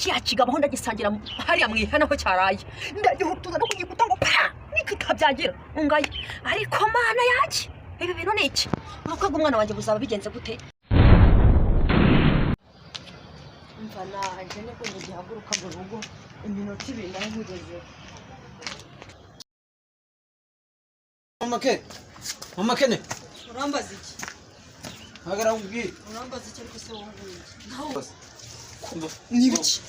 kiya kigabo ndagisangira hariya mwihana ko cyaraye ndagihutuza no kugikuta ngo pa nikikabyagira ungaye ariko mana yaki ibi bintu ni iki uko umwana wanjye buzaba bigenze gute umva naje niko ngihaguruka mu rugo iminota ibiri ndahugeze Mama Kene urambaza iki hagara ubwire urambaza iki ariko se wowe nibiki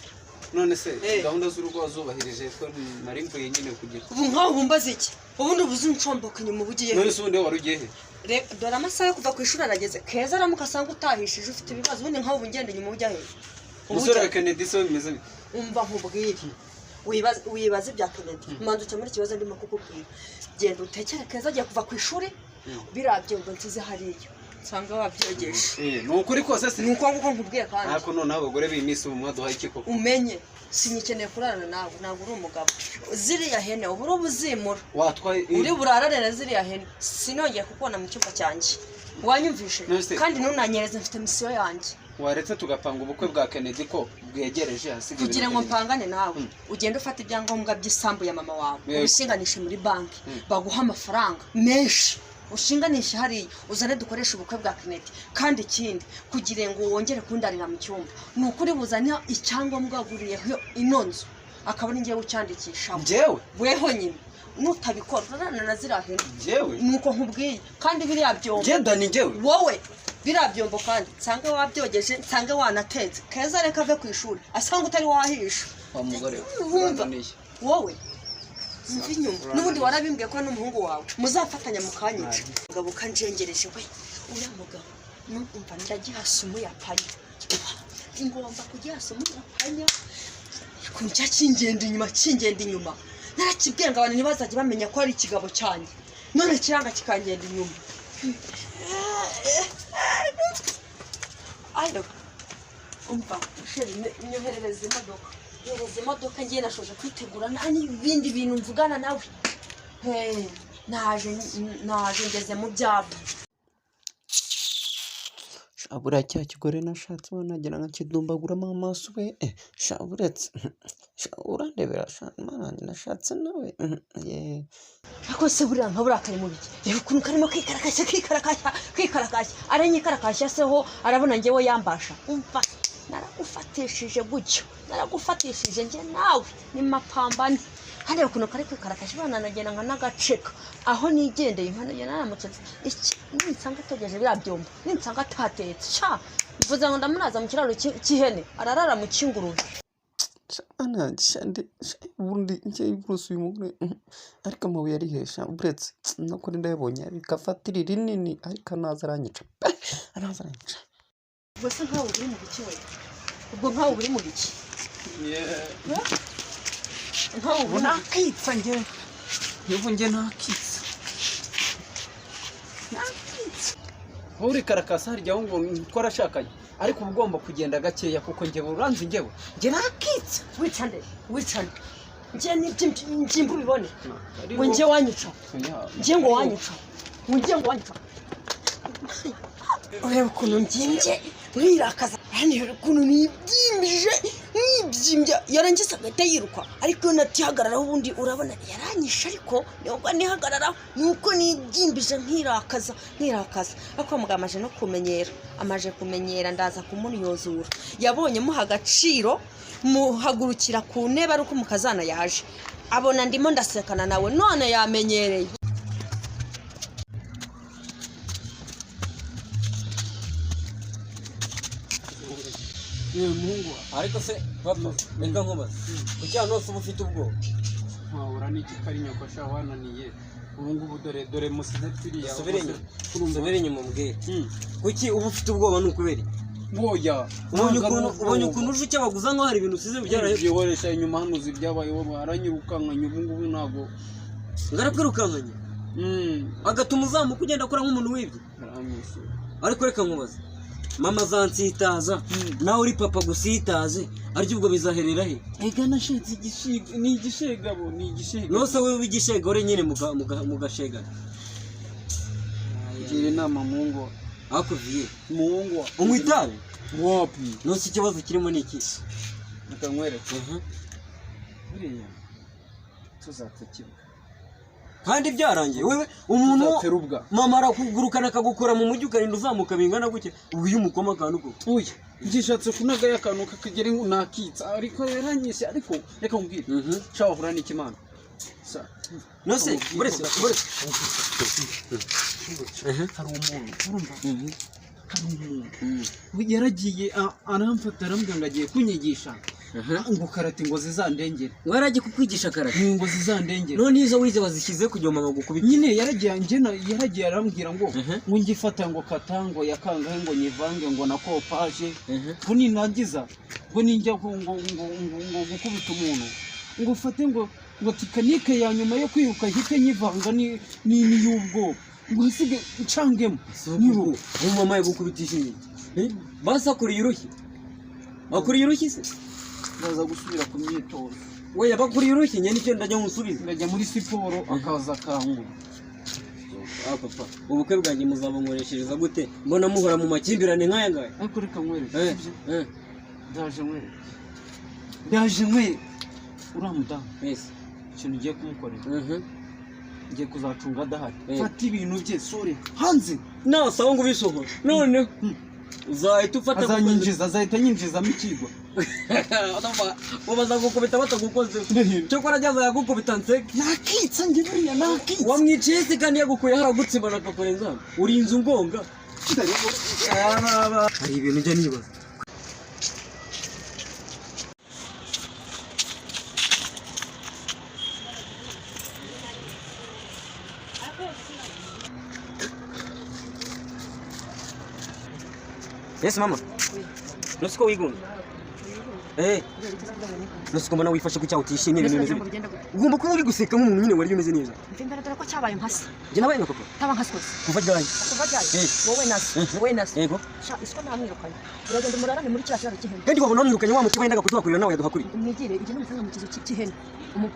none se gahunda z'urugo zubahirije ko nari mvuye nyine kugira ubu nkaho umbaza iki ubundi ubuze uncomboka nyuma ubugiye none se ubundi wari ugiye he dore amasaha yo kuva ku ishuri arageze keza aramuka asanga utahishije ufite ibibazo ubundi nkaho ubugende nyuma ujya he umusore wa Kennedy so bimeze bite umva nkubwire wibaza ibya Kennedy manzu cyamuri kibazo ndimo kukubwira genda utekere keza agiye kuva ku ishuri birabye ngo ntize hariyo nsanga wabyogesha nukuri kose se nuko nguko nkubwiye kandi ariko none abagore b'imisi mu mwaduhaye iki koko umenye sinyikeneye kurarana nawe ntabwo uri umugabo ziriya hene uburo buzimura watwaye uri burarane ziriya hene sinongeye kukubona mu cyumba cyanjye wanyumvishe kandi nunanyereze mfite misiyo yanjye waretse tugapanga ubukwe bwa Kennedy ko bwegereje hasigaye kugira ngo mpangane nawe ugende ufata ibyangombwa by'isambu ya mama wawe ubishinganishe muri banki baguha amafaranga menshi ushinganishe hariya uzane dukoresha ubukwe bwa Kennedy kandi ikindi kugira ngo wongere kundarira mu cyumba ni ukuri buzane icyangombwa waguriyeho ino nzu akaba ngiye gucyandikisha njyewe weho nyine nutabikora urarana na zirahene njyewe nuko nkubwiye kandi biriya byombo genda ni njyewe wowe biriya byombo kandi nsanga wabyogeje nsanga wanatetse keza reka ave ku ishuri asanga utari wahisha wa mugore wowe mvi nyuma n'ubundi warabimbwiye ko n'umuhungu wawe muzafatanya mukanyica mugabo kanjengereje we uriya mugabo numva ndagihasa umuyapanya ngomba kugihasa umuyapanya kunjya kingenda inyuma narakibwiye ngo abantu ntibazajye bamenya ko ari ikigabo cyanjye none kiranga kikangenda inyuma ayo umva sheri nyoherereza imodoka yereza imodoka ngiye nashoje kwitegura n'ibindi bintu mvugana nawe naje ngeze mu byabo shabura cya kigore nashatse nagira nka kidumbaguramo amaso we shaburetse urandebera mana nashatse nawe ako se buriya nkabura kari mu biki rero ukuntu karimo kwikarakashya arenyikarakaashya seho arabona ngewe yambasha umva naragufatishije gutyo naragufatishije nge nawe ni mapambane hano ukuntu kari kwikarakashya bana nagenda nka nagaceka aho nigendeye nkanaje naramutse iki ninsanga togeje birabyomba ninsanga atatetse sha mvuze ngo ndamunaza mu kiraro cy'ihene ararara mu kingurube ana shande ubundi nje iburusu y'umugore ariko amabuye ari hesha buretse nakuri ndayabonye bikafatira rinini ariko nazaranyica bose nkaho uri mu biki we ubwo nkaho uri mu biki nkaho uri nakitsa nge nakitsa uri karakasa harya ngo twarashakanye ariko ugomba kugenda gakeya kuko nge buranzi nge nakitsa wicande nje n'ibyimbu bibone ngo nje wanyica nje ngo wanyica ureba ukuntu ngimbye mwirakaza hano ukuntu nibyimbye yarangiza agahita yiruka ariko iyo natihagararaho ubundi urabona yaranyisha ariko nubwo nihagararaho nuko nibyimbije nkirakaza ariko mugabo amaje kumenyera ndaza kumunyozura yabonye muha agaciro muhagurukira ku ntebe ari uko mukazana yaje abona ndimo ndasekana nawe none yamenyereye mungu ariko se papa menga nkobaza kucyano se ufite ubwoba wahura n'igikari nyoko sha wananiye ubungubu dore musize turiya subire inyuma mbwira kuki uba ufite ubwoba n'ukubera boya ubonye ukuntu uje cyabaguza nko hari ibintu usize byaraye byohoresha inyuma hano zibyabayeho baranyirukankanye ubungubu ntago ngarakwirukankanye agatuma uzamuka ugenda akora nk'umuntu wibye ariko reka nkubaza mama zansitaza nawe uri papa gusitaze aryo ubwo bizaherera he ega nashatse igishega nose wewe w'igishega ore nyine mugashega gira inama mungu akuviye mungu umwitabe wapi nose ikibazo kirimo niki akanywereka buriya tuzatakibuka kandi byarangiye wewe umuntu mama arakugurukana akagukora mu mujyi ukarinda uzamuka bingana gutya ubu iyo umukoma akantu ko uya ngishatse kunaga yakantu kakagera nakitsa ariko yaranyise ariko reka mbwira shaho hura n'ikimana nose buretse hari umuntu urumva yaragiye aramfata arambwira ngo agiye kunyigisha ngo karate ngo zizandengere waragiye kukwigisha karate ngo zizandengere none izo wize wazishyize kugira mama gukubita nyine yaragiye arambwira ngo ngifata ngo katango yakangahe ngo nyivange ngo na kopaje ngo ninagiza ngo ninjya ngo gukubita umuntu ngo ufate ngo tekanike ya nyuma yo kwiruka hite nyivanga ni y'ubwoba ngo hasige ncangemo nibo mama yagukubitisha basakuriye urushyi bakuriye urushyi se baza gusubira ku myitozo we yabakuriye urushyi nyine icyo ndajya musubiza ndajya muri siporo akaza kankura papa ubukwe bwanjye muzabunkoreshereza gute mbona muhora mu makimbirane nk'aya ngaya ariko reka nkwereke ndaje nkwereke uriya mudamu ikintu ugiye kumukorera ngiye kuzacunga adahari fata ibintu bye sore hanze nasaba ngo ubisohore none uzahita ufata azahita anyinjizamo ikigwa bazagukubita batagukoze cyokora ajya azayagukubita nseke nakitsa njye buriya nakitsa wamwiciye se kandi yagukuye haragutsibana akakurenza urinze ungonga hari ibintu ujya nibaza Yes mama. Nusiko wigunda. Nusiko mbona wifashe ku cyaho utishimye ibintu bimeze. Ugomba kuba uri guseka nk'umuntu nyine wari umeze neza. Mfimba dore ko cyabaye nkasi. Je nabaye nka papa. Taba nkasi kose. Kuva ryari? Wowe nasi. Yego. Sha isiko namwirukanye. Uragenda umurarane muri kiriya kiraro cy'ihene. Kandi wabona mwirukanye wa mutima yendaga kutuhakurira nawe yaduhakuriye. Mwigire igihe n'umusanga mu kizu cy'ihene.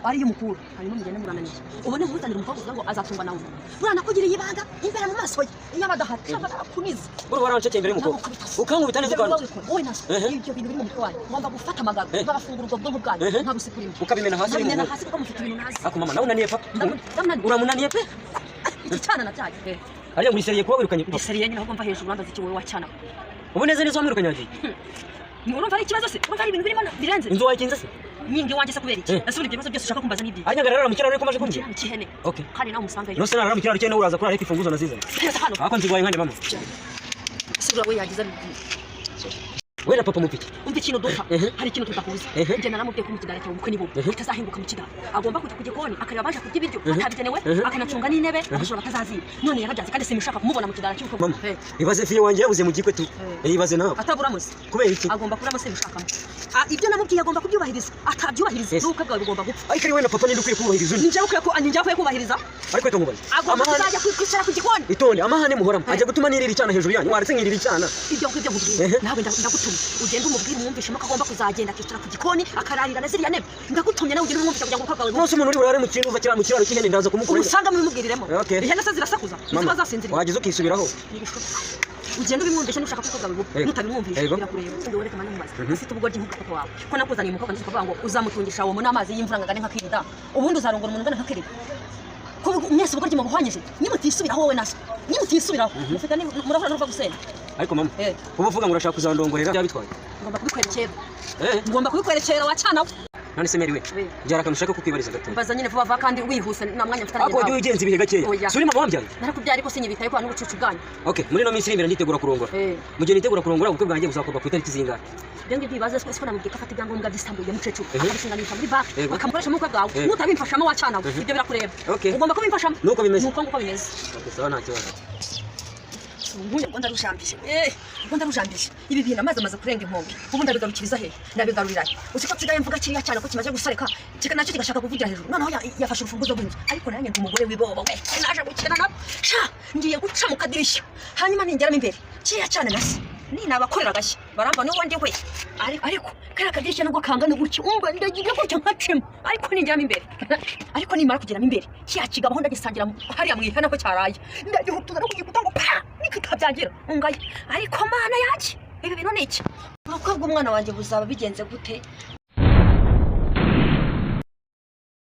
Ari y'umukuru hanyuma mugende murananiye. Ubone nkuzanira umukobwa ngo azatungwa nawe. Murana kugiriye ibanga imbere mu maso ye. Iyo abadahati kuniza. Buri waranceke imbere y'umukobwa. Ukankubita neza kandi. Wowe nasi. Ibyo bintu biri mu mutwe wanyu. Ngomba gufata amagabo bagafungura ubwo bwonko bwanyu. Nkabusikurimo. Ukabimena hasi n'umukobwa. Hasi kuko mufite ibintu nazi. Ako mama nawe unaniye papa. Uramunaniye pe. Icyana natyaje. Ariya muri seriye kuba wirukanye. Ndi seriye nyine ahubwo mva hejuru urambaza iki wowe wacyana. Ubu neza neza wamwirukanye aje. Urumva ari ikibazo se? Urumva ari ibintu birimo birenze? Inzu wayikinze se? Nyingi wanjye se kubera iki? Ese uri ibibazo byose ushaka kumbaza n'ibyo. Anyagarara mu kiraro ariko maje kumje. Ikihene. Okay. Kandi nawe umusangayo. No se narara mu kiraro cyane uraza kuri ariko ifunguzo nazizana. Ako nzigwaye nkande mama. Sura we yagize wera papa mufiki umva ikintu dupfa hari ikintu tutakuzi nje naramubwiye ko mukidara cyo ubukwe nibo bitazahinduka mu kidara agomba kujya kugikoni akareba baje kurya ibiryo atabigenewe akanacunga n'intebe ashobora katazaziba none yarabyaze kandi simushaka kumubona mu kidara cy'ubukwe mama ibaze fiye wanjye yabuze mu gikwe tu ibaze nawe ataburamuze kubera iki agomba kuramo simushakamo ibyo namubwiye agomba kubyubahiriza atabyubahiriza n'uko bwawe bugomba gupfa ariko we na papa ninde ukwiye kubahiriza ninjye ukwiye kubahiriza ariko reka nkubaze agomba kuzajya kwicara ku gikoni itonde amahane muhoramo ajya gutuma nirira icana hejuru yanyu waretse nkirira icana ibyo nkubwiye nawe ndagutuma ugende umubwire umwumvishemo ko agomba kuzagenda akicara ku gikoni akararira na ziriya ntebe ndagutumye nawe ugende umwumvisha kugira ngo ukagawe nose umuntu uri burare mu kintu uva mu kiraro cy'ihene ndaza kumukora usanga mubimubwiriremo ihene se zirasakuza ziba zasinziriye wagize ukisubiraho ugenda ubimwumvisha nushaka ko ukagawe ubukwe nutabimwumvisha birakureba ngo wereke mani mumaze ufite ubugoryi nk'ubwoko wawe ko nakuzaniye umukobwa ndetse ukavuga ngo uzamutungisha uwo n'amazi y'imvura ngane nka kirida ubundi uzarongora umuntu ungana nka kirida ko mwese ubugoryi mubuhwanyije nimutisubiraho wowe naso nimutisubiraho mufite murabona n'uva gusenya ariko mama ubu uvuga ngo urashaka kuzandongorera byabitwaye ngomba kubikwerekera ngomba kubikwerekera wacana nani se meriwe byara kamushaka kukwibariza gato baza nyine vuba vuba kandi wihuse nta mwanya mfitanye nawe ako wajye wigenza ibihe gakeya suri mama wambyaye narakubyaye ariko sinyibitaye kwa n'ubucucu bwanyu okay muri no minsi imbere nditegura kurongora mu gihe nitegura kurongora ubukwe bwanjye buzakorwa ku itariki zingahe Dengi bibaze siko namubwiye ko afata ibyangombwa by'isambuye mucecuru akabishinganisha muri banki bakamukoresha mu bukwe bwawe nutabimfashamo wacana ibyo birakureba ugomba kubimfashamo nuko bimeze nuko nguko bimeze okay sawa nta kibazo ubwo ndarujambije ubwo ndarujambije ibi bintu amaze kurenga inkombe ubu ndabigarukiriza he ndabigarurira uzi ko nsigaye mvuga kiriya cyane ko kimaze gusareka nacyo kigashaka kuvugira hejuru noneho yafashe urufunguzo rw'inzu ariko nanjye ndi umugore w'ibobo we naje gukina nabo sha ngiye guca mu kadirishya hanyuma ningeramo imbere kiriya cyane nasi ninabakorera agashya baramba n'uwo ndi we ariko kariya kadirishya nubwo kangana gutya umva ndagiye gutya nkacemo ariko ningeramo imbere ariko nimara kugeramo imbere kiriya kigabaho ndagisangira hariya mu ihene ko cyaraye ndagihutuza no kugikuta ngo pa nikikabyagira ungaye ariko mana yaje ibi bintu ni iki ubukwe bw'umwana wanjye buzaba bigenze gute